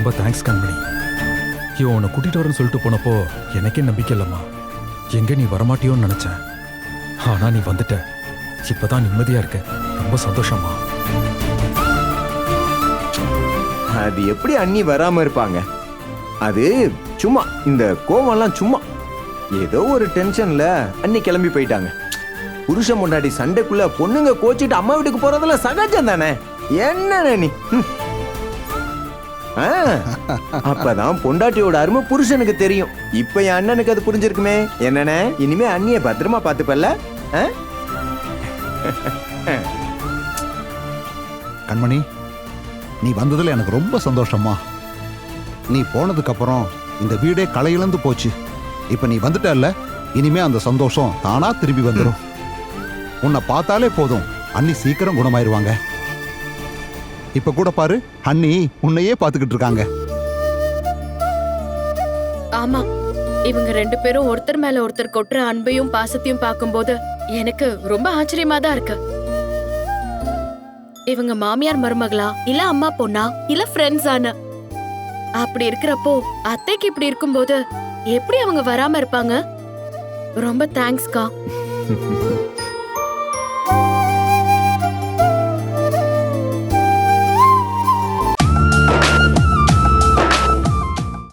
ரொம்ப தேங்க்ஸ் கண்மணி. இவன் உன்னை கூட்டிட்டு வரேன்னு சொல்லிட்டு போனப்போ எனக்கே நம்பிக்கை இல்லம்மா. எங்க நீ வரமாட்டியோன்னு நினைச்சேன். ஆனா நீ வந்துட்ட. இப்பதான் நிம்மதியா இருக்க. ரொம்ப சந்தோஷமா. அது எப்படி அண்ணி வராம இருப்பாங்க? அது சும்மா இந்த கோவம்லாம் சும்மா. ஏதோ ஒரு டென்ஷன்ல அண்ணி கிளம்பி போயிட்டாங்க. புருஷன் முன்னாடி சண்டைக்குள்ள பொண்ணுங்க கோச்சிட்டு அம்மா வீட்டுக்கு போறதுல சகஜம் தானே. என்ன நீ அப்பதான் பொண்டாட்டியோட அருமை புருஷனுக்கு தெரியும். இப்ப என் அண்ணனுக்கு அது புரிஞ்சிருக்குமே. என்னன்னு இனிமே அண்ணிய பத்திரமா பாத்துப்பல்ல. கண்மணி, நீ வந்ததுல எனக்கு ரொம்ப சந்தோஷமா. நீ போனதுக்கு அப்புறம் இந்த வீடே களை இழந்து போச்சு. இப்ப நீ வந்துட்டல்ல, இனிமே அந்த சந்தோஷம் தானா திரும்பி வந்துடும். உன்னை பார்த்தாலே போதும், அண்ணி சீக்கிரம் குணமாயிருவாங்க. இப்ப கூட பாரு, அண்ணி உன்னையே பாத்துக்கிட்டு இருக்காங்க. ஆமா, இவங்க 2 பேரும் ஒருத்தர் மேல ஒருத்தர் கொட்டுற அன்பையும் பாசத்தையும் பார்க்கும்போது எனக்கு ரொம்ப ஆச்சரியமா தான் இருக்கு. இவங்க மாமியார் மருமகளா, இல்ல அம்மா பொண்ணா, இல்ல ஃப்ரெண்ட்ஸான? அப்படி இருக்கிறப்போ அத்தைக்கு இப்படி இருக்கும்போது எப்படி அவங்க வராம இருப்பாங்க? ரொம்ப தேங்க்ஸ்க்கா.